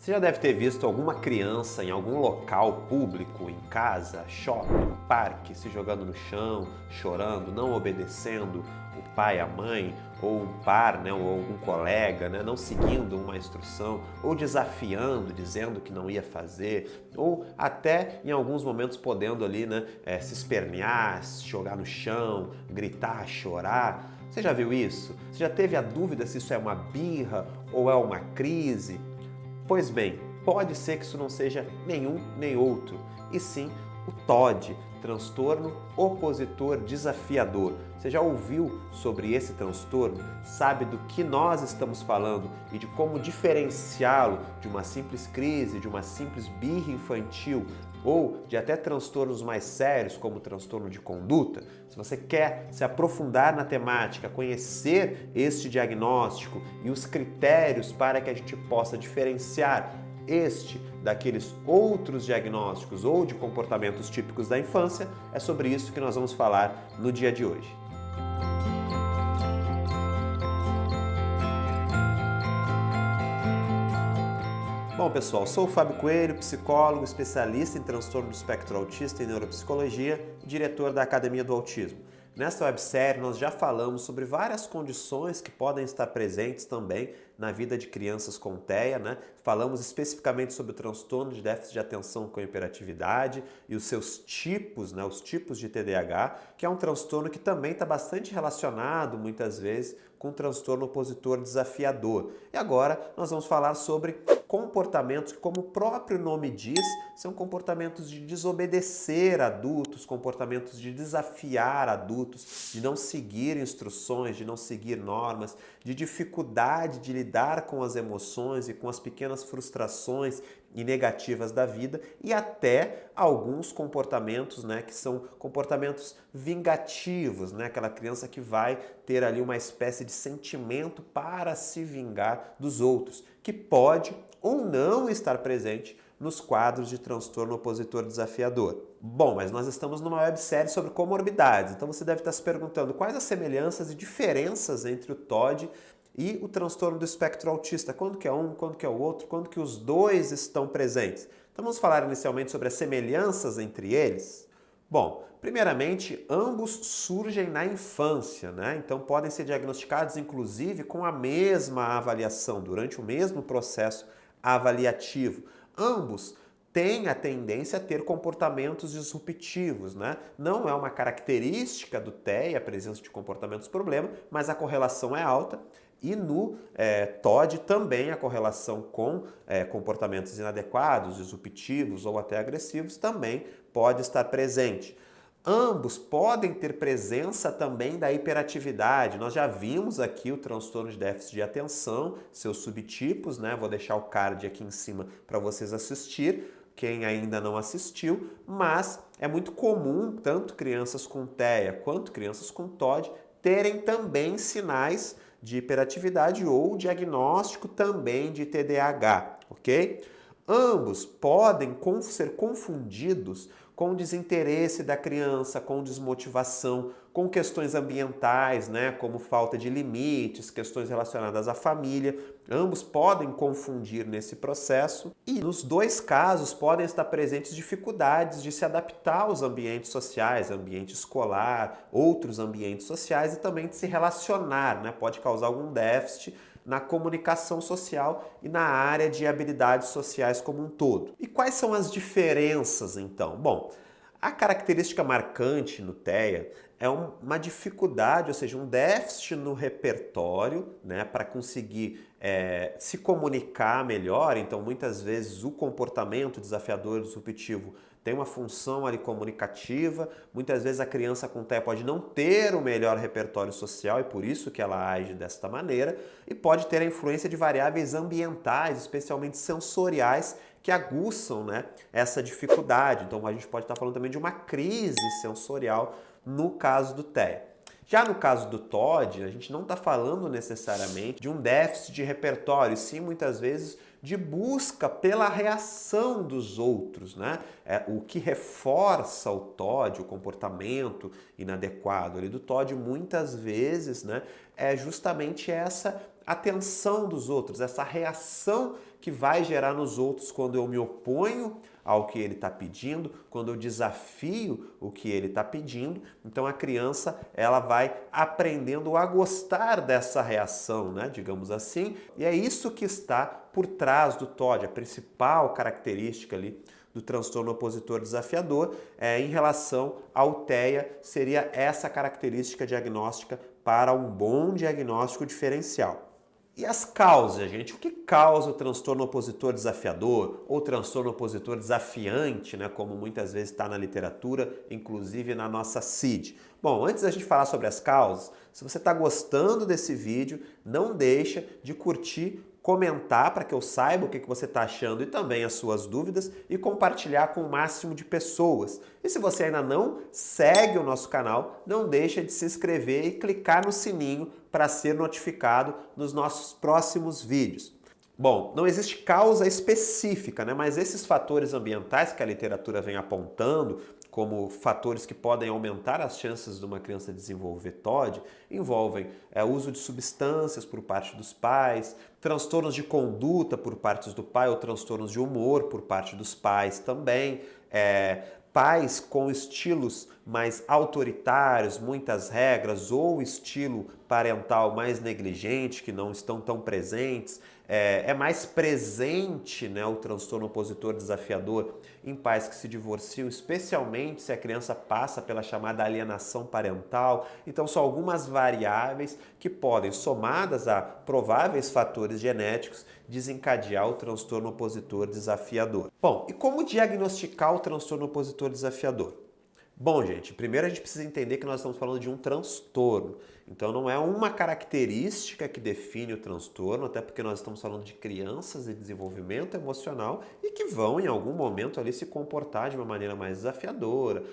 Você já deve ter visto alguma criança em algum local público, em casa, shopping, parque, se jogando no chão, chorando, não obedecendo o pai, a mãe, ou um par, né, ou algum colega, né, não seguindo uma instrução, ou desafiando, dizendo que não ia fazer, ou até em alguns momentos podendo ali, né, se espernear, se jogar no chão, gritar, chorar. Você já viu isso? Você já teve a dúvida se isso é uma birra ou é uma crise? Pois bem, pode ser que isso não seja nenhum nem outro, e sim o TOD, transtorno opositor desafiador. Você já ouviu sobre esse transtorno? Sabe do que nós estamos falando e de como diferenciá-lo de uma simples crise, de uma simples birra infantil ou de até transtornos mais sérios, como o transtorno de conduta? Se você quer se aprofundar na temática, conhecer este diagnóstico e os critérios para que a gente possa diferenciar este daqueles outros diagnósticos ou de comportamentos típicos da infância, é sobre isso que nós vamos falar no dia de hoje. Bom, pessoal, sou o Fábio Coelho, psicólogo, especialista em transtorno do espectro autista e neuropsicologia e diretor da Academia do Autismo. Nesta websérie, nós já falamos sobre várias condições que podem estar presentes também na vida de crianças com TEA, né? Falamos especificamente sobre o transtorno de déficit de atenção com hiperatividade e os seus tipos, né? Os tipos de TDAH, que é um transtorno que também está bastante relacionado, muitas vezes, com o transtorno opositor desafiador. E agora nós vamos falar sobre comportamentos que, como o próprio nome diz, são comportamentos de desobedecer adultos, comportamentos de desafiar adultos, de não seguir instruções, de não seguir normas, de dificuldade de lidar com as emoções e com as pequenas frustrações e negativas da vida, e até alguns comportamentos, né, que são comportamentos vingativos, né, aquela criança que vai ter ali uma espécie de sentimento para se vingar dos outros, que pode ou não estar presente nos quadros de transtorno opositor desafiador. Bom, mas nós estamos numa websérie sobre comorbidades, então você deve estar se perguntando quais as semelhanças e diferenças entre o TOD e o transtorno do espectro autista. Quando que é um, quando que é o outro, quando que os dois estão presentes? Então vamos falar inicialmente sobre as semelhanças entre eles? Bom, primeiramente, ambos surgem na infância, né? Então podem ser diagnosticados inclusive com a mesma avaliação, durante o mesmo processo avaliativo. Ambos têm a tendência a ter comportamentos disruptivos, né? Não é uma característica do TEA a presença de comportamentos problema, mas a correlação é alta. E no TOD também a correlação com comportamentos inadequados, disruptivos ou até agressivos também pode estar presente. Ambos podem ter presença também da hiperatividade. Nós já vimos aqui o transtorno de déficit de atenção, seus subtipos, né? Vou deixar o card aqui em cima para vocês assistir, quem ainda não assistiu, mas é muito comum tanto crianças com TEA quanto crianças com TOD terem também sinais de hiperatividade ou diagnóstico também de TDAH, ok? Ambos podem ser confundidos com desinteresse da criança, com desmotivação, com questões ambientais, né, como falta de limites, questões relacionadas à família. Ambos podem confundir nesse processo e nos dois casos podem estar presentes dificuldades de se adaptar aos ambientes sociais, ambiente escolar, outros ambientes sociais e também de se relacionar, né, pode causar algum déficit na comunicação social e na área de habilidades sociais como um todo. E quais são as diferenças, então? Bom, a característica marcante no TEA é uma dificuldade, ou seja, um déficit no repertório, né, para conseguir se comunicar melhor. Então, muitas vezes, o comportamento desafiador, disruptivo, tem uma função ali comunicativa. Muitas vezes a criança com TEA pode não ter o melhor repertório social e por isso que ela age desta maneira, e pode ter a influência de variáveis ambientais, especialmente sensoriais, que aguçam, né, essa dificuldade. Então a gente pode estar falando também de uma crise sensorial no caso do TEA. Já no caso do TOD, a gente não está falando necessariamente de um déficit de repertório, e sim muitas vezes de busca pela reação dos outros, né? O que reforça o TOD, o comportamento inadequado ali do TOD, muitas vezes, né, é justamente essa atenção dos outros, essa reação que vai gerar nos outros quando eu me oponho ao que ele está pedindo, quando eu desafio o que ele está pedindo. Então a criança ela vai aprendendo a gostar dessa reação, né, digamos assim, e é isso que está por trás do TOD, a principal característica ali do transtorno opositor desafiador em relação ao TEA seria essa característica diagnóstica para um bom diagnóstico diferencial. E as causas, gente? O que causa o transtorno opositor desafiador ou transtorno opositor desafiante, né, como muitas vezes está na literatura, inclusive na nossa CID? Bom, antes da gente falar sobre as causas, se você está gostando desse vídeo, não deixa de curtir, comentar para que eu saiba o que você está achando e também as suas dúvidas e compartilhar com o máximo de pessoas. E se você ainda não segue o nosso canal, não deixa de se inscrever e clicar no sininho para ser notificado nos nossos próximos vídeos. Bom, não existe causa específica, né? Mas esses fatores ambientais que a literatura vem apontando como fatores que podem aumentar as chances de uma criança desenvolver TOD, envolvem uso de substâncias por parte dos pais, transtornos de conduta por parte do pai ou transtornos de humor por parte dos pais também, pais com estilos mais autoritários, muitas regras, ou estilo parental mais negligente, que não estão tão presentes. É mais presente, né, o transtorno opositor desafiador em pais que se divorciam, especialmente se a criança passa pela chamada alienação parental. Então são algumas variáveis que podem, somadas a prováveis fatores genéticos, desencadear o transtorno opositor desafiador. Bom, e como diagnosticar o transtorno opositor desafiador? Bom, gente, primeiro a gente precisa entender que nós estamos falando de um transtorno. Então não é uma característica que define o transtorno, até porque nós estamos falando de crianças em desenvolvimento emocional e que vão em algum momento ali se comportar de uma maneira mais desafiadora,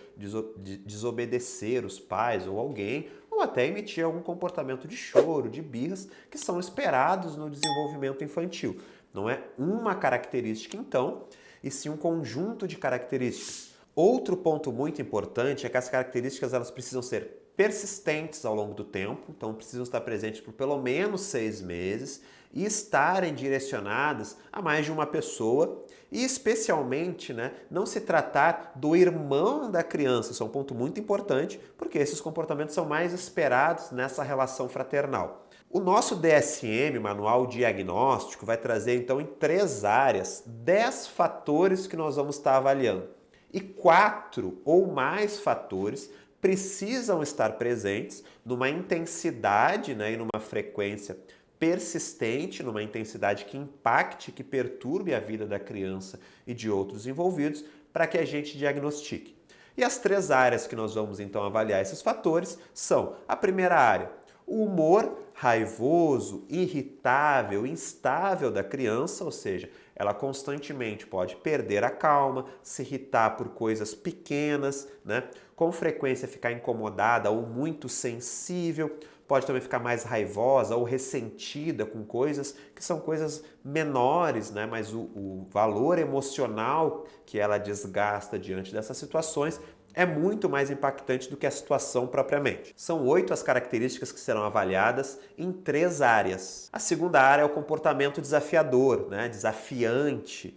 desobedecer os pais ou alguém, ou até emitir algum comportamento de choro, de birras, que são esperados no desenvolvimento infantil. Não é uma característica então, e sim um conjunto de características. Outro ponto muito importante é que as características elas precisam ser persistentes ao longo do tempo, então precisam estar presentes por pelo menos 6 meses e estarem direcionadas a mais de uma pessoa e especialmente, né, não se tratar do irmão da criança, isso é um ponto muito importante porque esses comportamentos são mais esperados nessa relação fraternal. O nosso DSM, Manual Diagnóstico, vai trazer então em 3 áreas 10 fatores que nós vamos estar avaliando. E 4 ou mais fatores precisam estar presentes numa intensidade, né, e numa frequência persistente, numa intensidade que impacte, que perturbe a vida da criança e de outros envolvidos, para que a gente diagnostique. E as 3 áreas que nós vamos então avaliar esses fatores são: a primeira área, o humor raivoso, irritável, instável da criança, ou seja, ela constantemente pode perder a calma, se irritar por coisas pequenas, né? Com frequência ficar incomodada ou muito sensível, pode também ficar mais raivosa ou ressentida com coisas que são coisas menores, né? Mas o valor emocional que ela desgasta diante dessas situações é muito mais impactante do que a situação propriamente. São 8 as características que serão avaliadas em 3 áreas. A segunda área é o comportamento desafiador, né? Desafiante,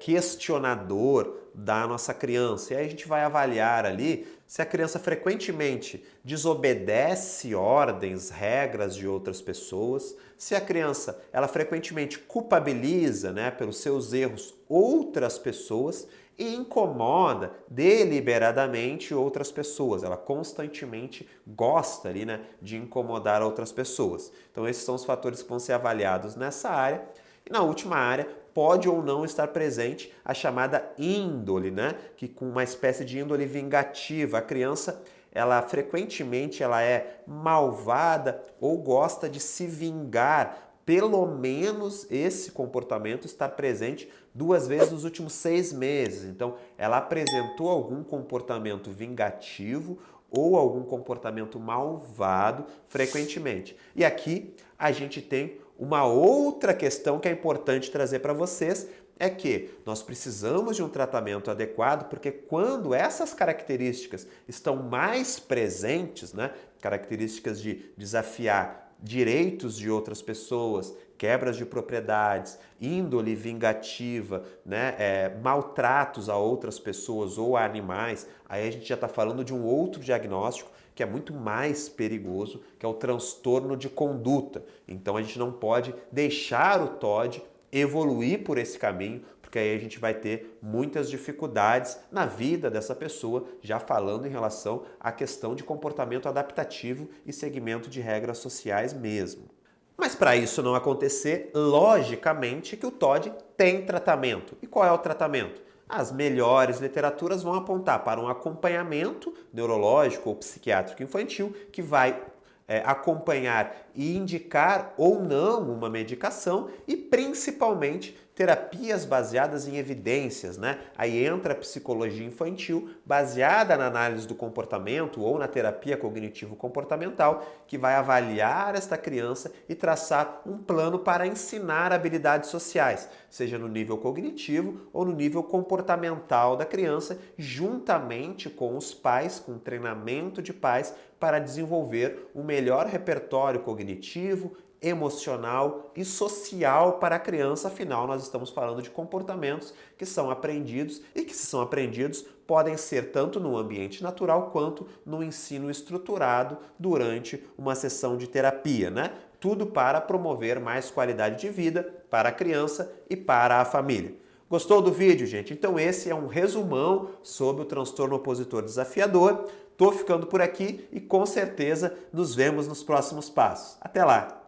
questionador da nossa criança. E aí a gente vai avaliar ali se a criança frequentemente desobedece ordens, regras de outras pessoas, se a criança ela frequentemente culpabiliza, né, pelos seus erros outras pessoas e incomoda deliberadamente outras pessoas. Ela constantemente gosta ali, né, de incomodar outras pessoas. Então esses são os fatores que vão ser avaliados nessa área. E na última área, pode ou não estar presente a chamada índole, né, que com uma espécie de índole vingativa. A criança, ela frequentemente ela é malvada ou gosta de se vingar. Pelo menos esse comportamento está presente 2 vezes nos últimos 6 meses. Então, ela apresentou algum comportamento vingativo ou algum comportamento malvado frequentemente. E aqui a gente tem uma outra questão que é importante trazer para vocês, é que nós precisamos de um tratamento adequado, porque quando essas características estão mais presentes, né, características de desafiar direitos de outras pessoas, quebras de propriedades, índole vingativa, né, maltratos a outras pessoas ou a animais, aí a gente já está falando de um outro diagnóstico que é muito mais perigoso, que é o transtorno de conduta. Então a gente não pode deixar o TOD evoluir por esse caminho, porque aí a gente vai ter muitas dificuldades na vida dessa pessoa, já falando em relação à questão de comportamento adaptativo e seguimento de regras sociais mesmo. Mas para isso não acontecer, logicamente que o TOD tem tratamento. E qual é o tratamento? As melhores literaturas vão apontar para um acompanhamento neurológico ou psiquiátrico infantil que vai acompanhar e indicar ou não uma medicação e principalmente terapias baseadas em evidências, né? Aí entra a psicologia infantil baseada na análise do comportamento ou na terapia cognitivo-comportamental que vai avaliar esta criança e traçar um plano para ensinar habilidades sociais, seja no nível cognitivo ou no nível comportamental da criança, juntamente com os pais, com treinamento de pais para desenvolver um melhor repertório cognitivo, emocional e social para a criança, afinal nós estamos falando de comportamentos que são aprendidos e que, se são aprendidos, podem ser tanto no ambiente natural quanto no ensino estruturado durante uma sessão de terapia, né? Tudo para promover mais qualidade de vida para a criança e para a família. Gostou do vídeo, gente? Então esse é um resumão sobre o transtorno opositor desafiador. Tô ficando por aqui e com certeza nos vemos nos próximos passos. Até lá!